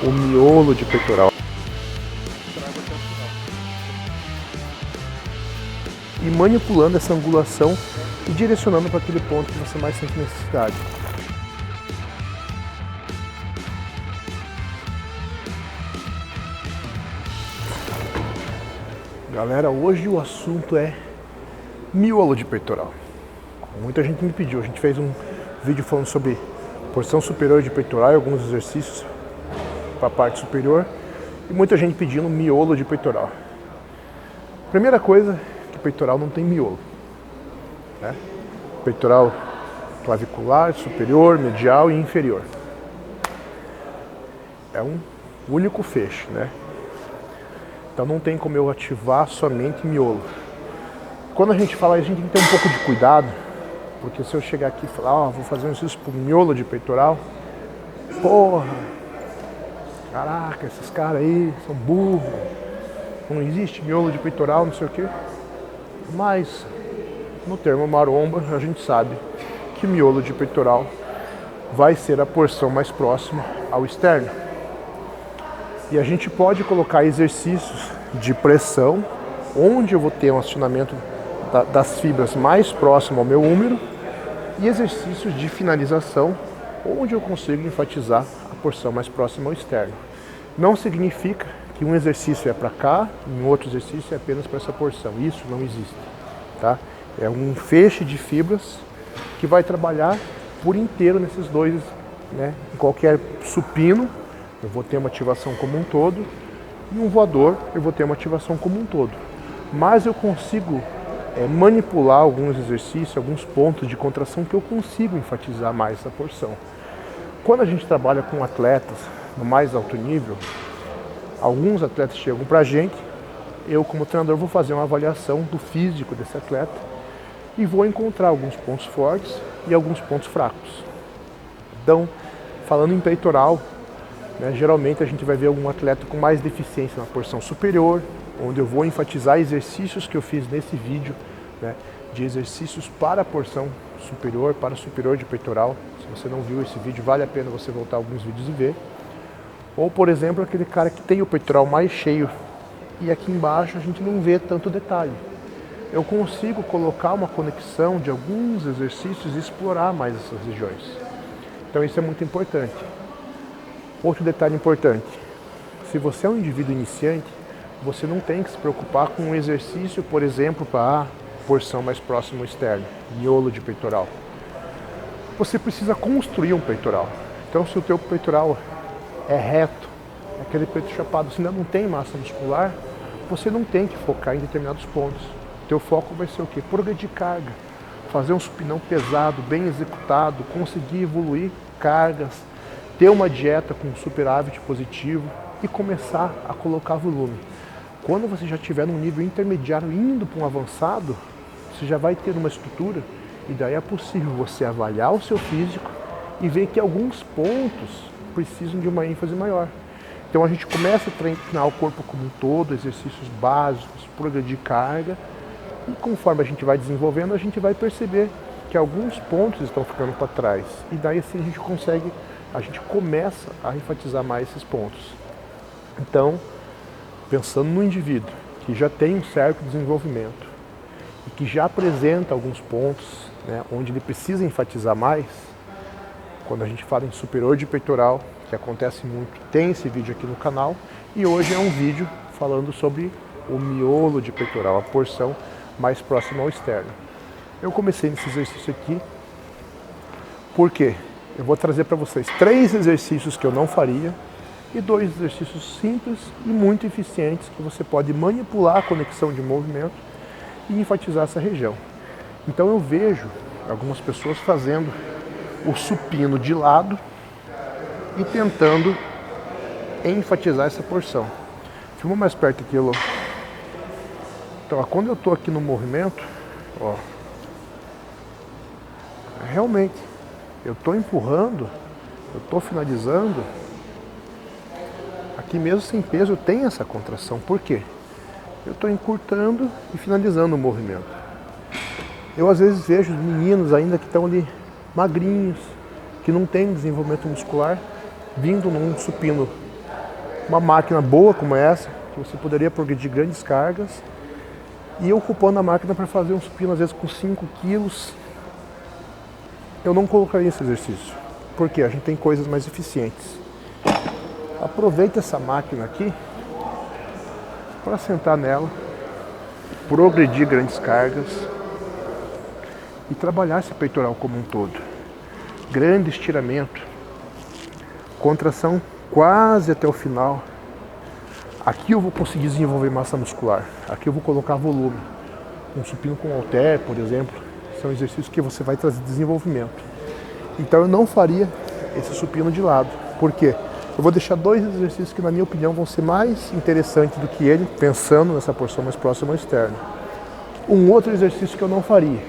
o miolo de peitoral. E manipulando essa angulação e direcionando para aquele ponto que você mais sente necessidade. Galera, hoje o assunto é miolo de peitoral. Muita gente me pediu, a gente fez um vídeo falando sobre porção superior de peitoral e alguns exercícios para a parte superior, e muita gente pedindo miolo de peitoral. Primeira coisa, que peitoral não tem miolo, né? Peitoral clavicular, superior, medial e inferior. É um único feixe, né? Então não tem como eu ativar somente miolo. Quando a gente fala, a gente tem que ter um pouco de cuidado, porque se eu chegar aqui e falar, vou fazer um exercício pro miolo de peitoral, porra, caraca, esses caras aí são burros, não existe miolo de peitoral, não sei o quê. Mas, no termo maromba, a gente sabe que miolo de peitoral vai ser a porção mais próxima ao externo. E a gente pode colocar exercícios de pressão, onde eu vou ter um acionamento das fibras mais próximo ao meu úmero, e exercícios de finalização, onde eu consigo enfatizar a porção mais próxima ao externo. Não significa que um exercício é para cá e um outro exercício é apenas para essa porção. Isso não existe, tá? É um feixe de fibras que vai trabalhar por inteiro nesses dois, né? Em qualquer supino eu vou ter uma ativação como um todo, e um voador eu vou ter uma ativação como um todo. Mas eu consigo manipular alguns exercícios, alguns pontos de contração que eu consigo enfatizar mais essa porção. Quando a gente trabalha com atletas no mais alto nível, alguns atletas chegam pra gente, eu como treinador vou fazer uma avaliação do físico desse atleta e vou encontrar alguns pontos fortes e alguns pontos fracos. Então, falando em peitoral, né, geralmente a gente vai ver algum atleta com mais deficiência na porção superior, onde eu vou enfatizar exercícios que eu fiz nesse vídeo, né, de exercícios para a porção superior, para superior de peitoral. Se você não viu esse vídeo, vale a pena você voltar alguns vídeos e ver. Ou, por exemplo, aquele cara que tem o peitoral mais cheio e aqui embaixo a gente não vê tanto detalhe. Eu consigo colocar uma conexão de alguns exercícios e explorar mais essas regiões. Então isso é muito importante. Outro detalhe importante, se você é um indivíduo iniciante, você não tem que se preocupar com um exercício, por exemplo, para a porção mais próxima ao externo, miolo de peitoral. Você precisa construir um peitoral. Então se o teu peitoral é reto, aquele peito chapado, você ainda não tem massa muscular, você não tem que focar em determinados pontos. O teu foco vai ser o quê? Progredir carga, fazer um supinão pesado, bem executado, conseguir evoluir cargas, ter uma dieta com superávit positivo e começar a colocar volume. Quando você já estiver num nível intermediário indo para um avançado, você já vai ter uma estrutura e daí é possível você avaliar o seu físico e ver que alguns pontos precisam de uma ênfase maior. Então a gente começa a treinar o corpo como um todo, exercícios básicos, progredir carga, e conforme a gente vai desenvolvendo, a gente vai perceber que alguns pontos estão ficando para trás. E daí assim a gente começa a enfatizar mais esses pontos. Então, pensando no indivíduo que já tem um certo desenvolvimento e que já apresenta alguns pontos, né, onde ele precisa enfatizar mais, quando a gente fala em superior de peitoral, que acontece muito, tem esse vídeo aqui no canal, e hoje é um vídeo falando sobre o miolo de peitoral, a porção mais próxima ao externo. Eu comecei nesse exercício aqui, porque eu vou trazer para vocês 3 exercícios que eu não faria e 2 exercícios simples e muito eficientes que você pode manipular a conexão de movimento e enfatizar essa região. Então eu vejo algumas pessoas fazendo o supino de lado e tentando enfatizar essa porção. Filma mais perto aqui, Elô. Então, quando eu estou aqui no movimento, ó, realmente, eu estou empurrando, eu estou finalizando, aqui mesmo sem peso eu tenho essa contração. Por quê? Eu estou encurtando e finalizando o movimento. Eu às vezes vejo meninos ainda que estão ali magrinhos, que não têm desenvolvimento muscular, vindo num supino uma máquina boa como essa, que você poderia progredir grandes cargas, e eu ocupando a máquina para fazer um supino às vezes com 5 quilos, eu não colocaria esse exercício, porque a gente tem coisas mais eficientes. Aproveita essa máquina aqui para sentar nela, progredir grandes cargas e trabalhar esse peitoral como um todo. Grande estiramento, contração quase até o final. Aqui eu vou conseguir desenvolver massa muscular, aqui eu vou colocar volume. Um supino com halter, por exemplo, são exercícios que você vai trazer desenvolvimento. Então eu não faria esse supino de lado. Por quê? Eu vou deixar 2 exercícios que, na minha opinião, vão ser mais interessantes do que ele, pensando nessa porção mais próxima ao externo. Um outro exercício que eu não faria.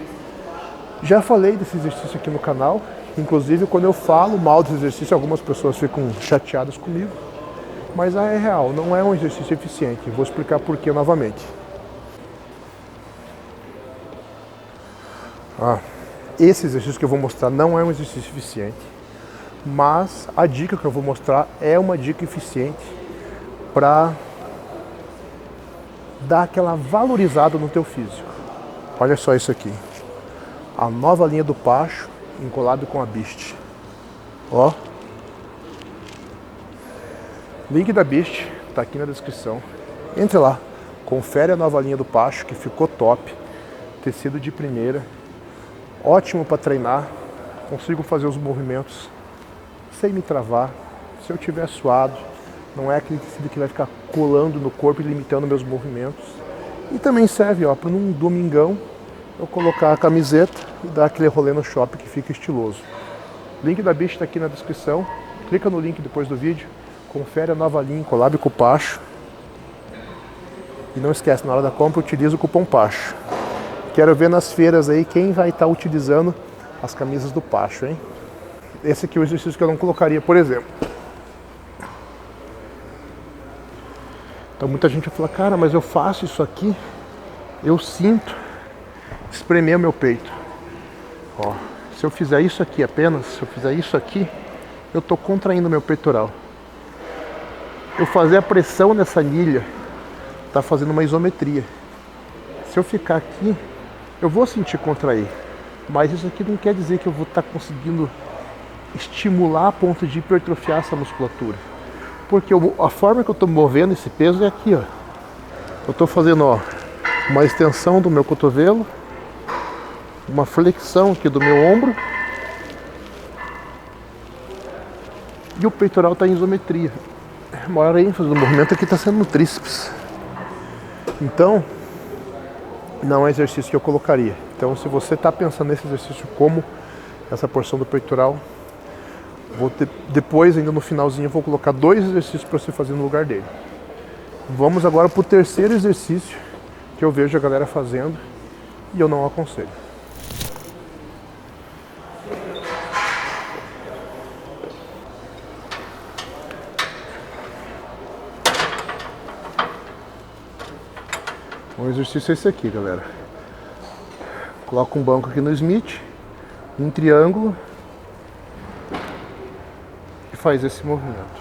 Já falei desse exercício aqui no canal, inclusive quando eu falo mal desse exercício, algumas pessoas ficam chateadas comigo, mas é real, não é um exercício eficiente. Vou explicar por que novamente. Esse exercício que eu vou mostrar não é um exercício eficiente, mas a dica que eu vou mostrar é uma dica eficiente para dar aquela valorizada no teu físico. Olha só isso aqui. A nova linha do Pacho em collab com a Beast. Ó. Link da Beast tá aqui na descrição. Entre lá, confere a nova linha do Pacho que ficou top. Tecido de primeira. Ótimo para treinar. Consigo fazer os movimentos sem me travar. Se eu tiver suado, não é aquele tecido que vai ficar colando no corpo e limitando meus movimentos. E também serve para num domingão eu colocar a camiseta e dar aquele rolê no shopping que fica estiloso. Link da Beast está aqui na descrição. Clica no link depois do vídeo. Confere a nova linha em collab com o Pacho. E não esquece, na hora da compra utiliza o cupom Pacho. Quero ver nas feiras aí quem vai estar utilizando as camisas do Pacho, hein? Esse aqui é o exercício que eu não colocaria, por exemplo. Então muita gente vai falar, cara, mas eu faço isso aqui, eu sinto espremer o meu peito. Ó, se eu fizer isso aqui apenas, se eu fizer isso aqui, eu estou contraindo meu peitoral. Eu fazer a pressão nessa anilha, está fazendo uma isometria. Se eu ficar aqui, eu vou sentir contrair. Mas isso aqui não quer dizer que eu vou estar conseguindo estimular a ponto de hipertrofiar essa musculatura. Porque a forma que eu estou movendo esse peso é aqui, ó. Eu estou fazendo, uma extensão do meu cotovelo, uma flexão aqui do meu ombro, e o peitoral está em isometria. A maior ênfase do movimento aqui está sendo no tríceps. Então, não é exercício que eu colocaria. Então, se você está pensando nesse exercício como essa porção do peitoral, depois, ainda no finalzinho, eu vou colocar 2 exercícios para você fazer no lugar dele. Vamos agora para o terceiro exercício que eu vejo a galera fazendo e eu não aconselho. O exercício é esse aqui, galera. Coloca um banco aqui no Smith, um triângulo e faz esse movimento.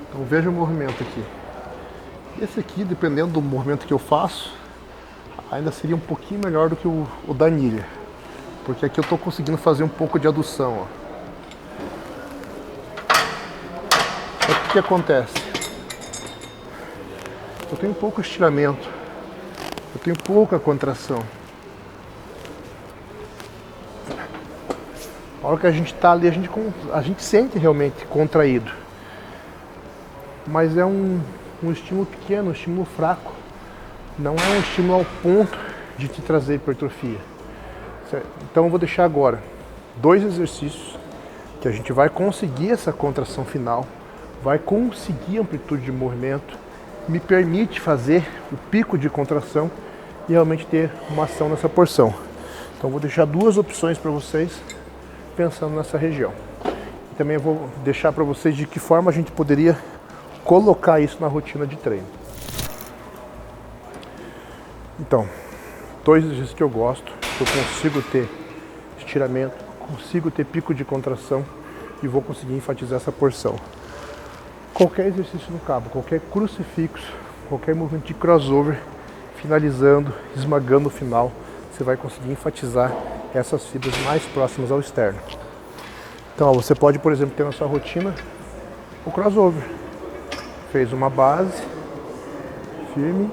Então veja o movimento aqui. Esse aqui, dependendo do movimento que eu faço, ainda seria um pouquinho melhor do que o da anilha. Porque aqui eu estou conseguindo fazer um pouco de adução, ó. O que acontece? Eu tenho pouco estiramento, eu tenho pouca contração. A hora que a gente está ali, a gente sente realmente contraído. Mas é um estímulo pequeno, um estímulo fraco. Não é um estímulo ao ponto de te trazer hipertrofia. Certo? Então eu vou deixar agora 2 exercícios que a gente vai conseguir essa contração final, vai conseguir amplitude de movimento, me permite fazer o pico de contração e realmente ter uma ação nessa porção. Então vou deixar 2 opções para vocês pensando nessa região. E também vou deixar para vocês de que forma a gente poderia colocar isso na rotina de treino. Então, 2 exercícios que eu gosto. eu consigo ter estiramento, consigo ter pico de contração e vou conseguir enfatizar essa porção. Qualquer exercício no cabo, qualquer crucifixo, qualquer movimento de crossover, finalizando, esmagando o final, você vai conseguir enfatizar essas fibras mais próximas ao externo. Então, ó, você pode, por exemplo, ter na sua rotina o crossover. Fez uma base, firme,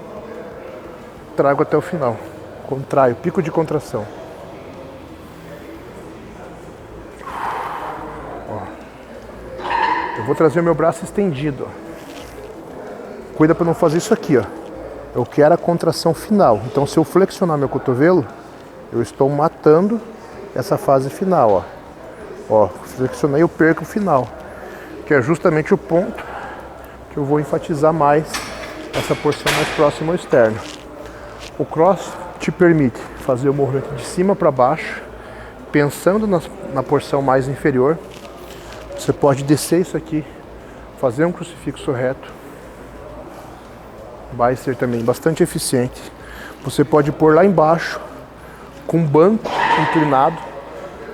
trago até o final. Contraio, pico de contração. Ó. Eu vou trazer o meu braço estendido. Ó. Cuida para não fazer isso aqui, ó. Eu quero a contração final. Então, se eu flexionar meu cotovelo, eu estou matando essa fase final, ó. Ó, flexionei, eu perco o final, que é justamente o ponto que eu vou enfatizar mais essa porção mais próxima ao externo. O cross te permite fazer o movimento de cima para baixo, pensando na porção mais inferior. Você pode descer isso aqui, fazer um crucifixo reto. Vai ser também bastante eficiente. Você pode pôr lá embaixo, com um banco inclinado,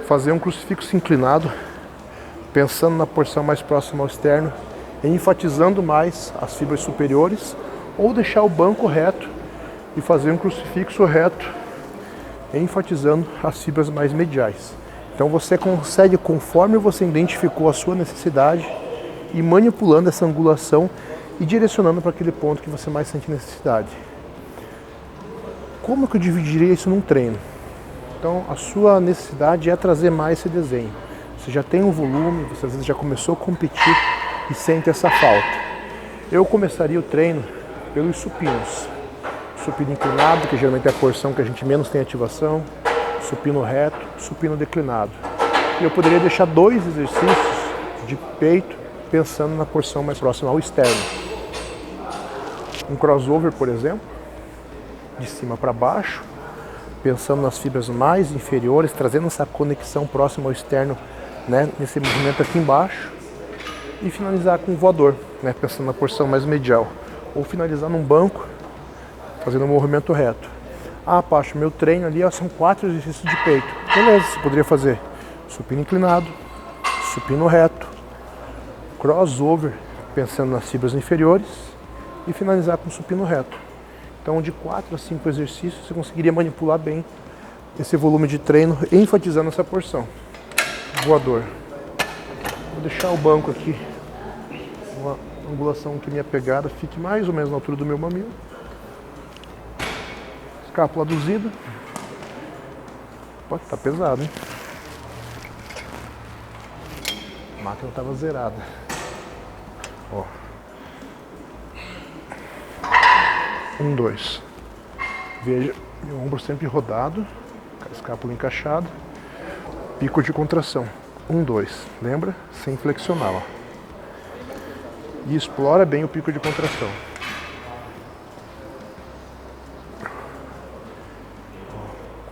fazer um crucifixo inclinado, pensando na porção mais próxima ao externo, enfatizando mais as fibras superiores, ou deixar o banco reto e fazer um crucifixo reto, enfatizando as fibras mais mediais. Então você consegue, conforme você identificou a sua necessidade, ir manipulando essa angulação e direcionando para aquele ponto que você mais sente necessidade. Como que eu dividiria isso num treino? Então, a sua necessidade é trazer mais esse desenho. Você já tem um volume, você às vezes já começou a competir e sente essa falta. Eu começaria o treino pelos supinos. Supino inclinado, que geralmente é a porção que a gente menos tem ativação. Supino reto, supino declinado. E eu poderia deixar 2 exercícios de peito pensando na porção mais próxima ao externo. Um crossover, por exemplo, de cima para baixo, pensando nas fibras mais inferiores, trazendo essa conexão próxima ao externo, né, nesse movimento aqui embaixo, e finalizar com um voador, né, pensando na porção mais medial, ou finalizar num banco, fazendo um movimento reto. Ah, Pacho, meu treino ali são 4 exercícios de peito. Beleza, você poderia fazer supino inclinado, supino reto, crossover, pensando nas fibras inferiores, e finalizar com supino reto. Então, de 4 a 5 exercícios, você conseguiria manipular bem esse volume de treino, enfatizando essa porção. Voador. Vou deixar o banco aqui, uma angulação que minha pegada fique mais ou menos na altura do meu mamilo. Escápula aduzida. Pode estar pesado, hein? A máquina estava zerada. Ó. 1, 2. Veja, meu ombro sempre rodado, a escápula encaixada, pico de contração. 1, 2. Lembra? Sem flexionar, ó. E explora bem o pico de contração.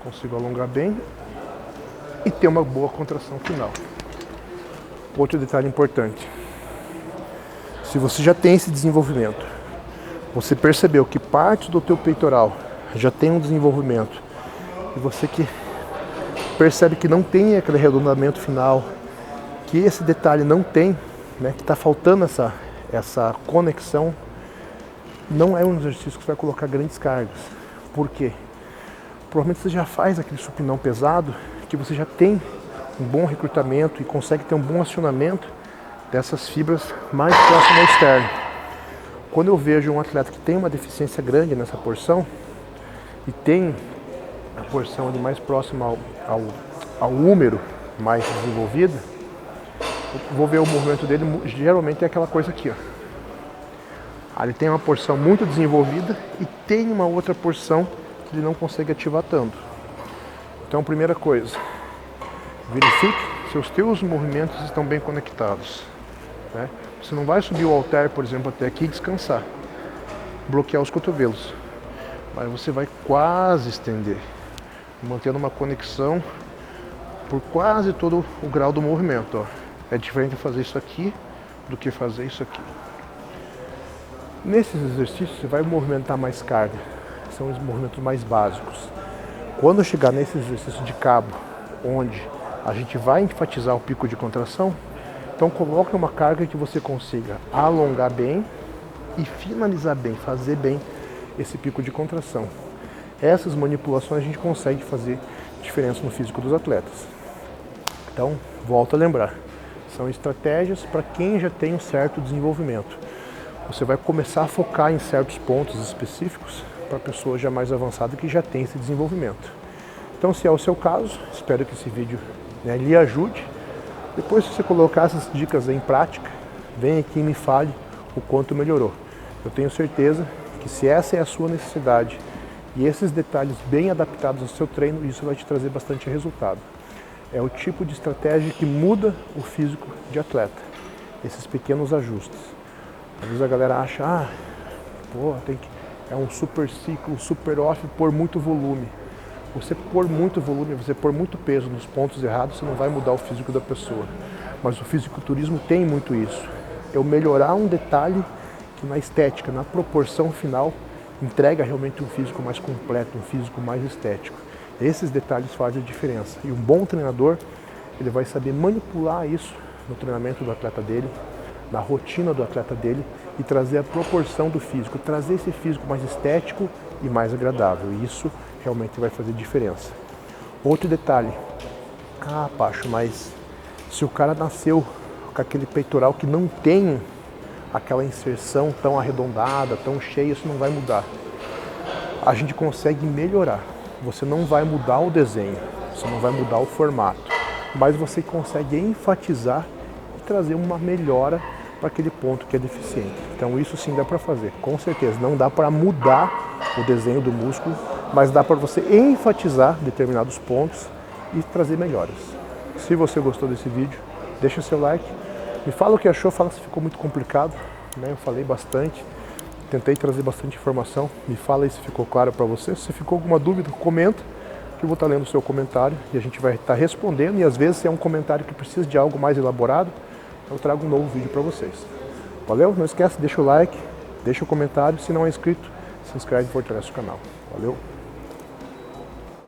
Consigo alongar bem e ter uma boa contração final. Outro detalhe importante. Se você já tem esse desenvolvimento, você percebeu que parte do teu peitoral já tem um desenvolvimento e você que percebe que não tem aquele arredondamento final, que esse detalhe não tem, né, que está faltando essa conexão, não é um exercício que você vai colocar grandes cargas. Por quê? Provavelmente você já faz aquele supinão pesado, que você já tem um bom recrutamento e consegue ter um bom acionamento dessas fibras mais próximas ao externo. Quando eu vejo um atleta que tem uma deficiência grande nessa porção e tem a porção ali mais próxima ao húmero mais desenvolvida, eu vou ver o movimento dele, geralmente é aquela coisa aqui, ó. Ele tem uma porção muito desenvolvida e tem uma outra porção que ele não consegue ativar tanto. Então, primeira coisa, verifique se os teus movimentos estão bem conectados, né? Você não vai subir o halter, por exemplo, até aqui e descansar, bloquear os cotovelos, mas você vai quase estender, mantendo uma conexão por quase todo o grau do movimento, ó. É diferente fazer isso aqui do que fazer isso aqui. Nesses exercícios você vai movimentar mais carga, são os movimentos mais básicos. Quando chegar nesse exercício de cabo, onde a gente vai enfatizar o pico de contração, então coloque uma carga que você consiga alongar bem e finalizar bem, fazer bem esse pico de contração. Essas manipulações a gente consegue fazer diferença no físico dos atletas. Então, volto a lembrar, são estratégias para quem já tem um certo desenvolvimento. Você vai começar a focar em certos pontos específicos para pessoas já mais avançadas que já tem esse desenvolvimento. Então, se é o seu caso, espero que esse vídeo lhe ajude. Depois, se você colocar essas dicas em prática, vem aqui e me fale o quanto melhorou. Eu tenho certeza que se essa é a sua necessidade e esses detalhes bem adaptados ao seu treino, isso vai te trazer bastante resultado. É o tipo de estratégia que muda o físico de atleta, esses pequenos ajustes. Às vezes a galera acha, é um super ciclo, super off, pôr muito volume. Você pôr muito volume, você pôr muito peso nos pontos errados, você não vai mudar o físico da pessoa. Mas o fisiculturismo tem muito isso. Eu melhorar um detalhe que na estética, na proporção final, entrega realmente um físico mais completo, um físico mais estético. Esses detalhes fazem a diferença. E um bom treinador, ele vai saber manipular isso no treinamento do atleta dele, na rotina do atleta dele e trazer a proporção do físico, trazer esse físico mais estético e mais agradável. E isso realmente vai fazer diferença. Outro detalhe, Pacho, mas se o cara nasceu com aquele peitoral que não tem aquela inserção tão arredondada, tão cheia, isso não vai mudar. A gente consegue melhorar. Você não vai mudar o desenho, você não vai mudar o formato, mas você consegue enfatizar e trazer uma melhora para aquele ponto que é deficiente. Então isso sim dá para fazer, com certeza. Não dá para mudar o desenho do músculo, mas dá para você enfatizar determinados pontos e trazer melhoras. Se você gostou desse vídeo, deixa seu like, me fala o que achou, fala se ficou muito complicado, né? Eu falei bastante, tentei trazer bastante informação, me fala aí se ficou claro para você. Se ficou alguma dúvida, comenta, que eu vou estar lendo o seu comentário e a gente vai estar respondendo. E às vezes se é um comentário que precisa de algo mais elaborado, eu trago um novo vídeo para vocês. Valeu? Não esquece, deixa o like, deixa o comentário, se não é inscrito, se inscreve e fortalece o canal. Valeu?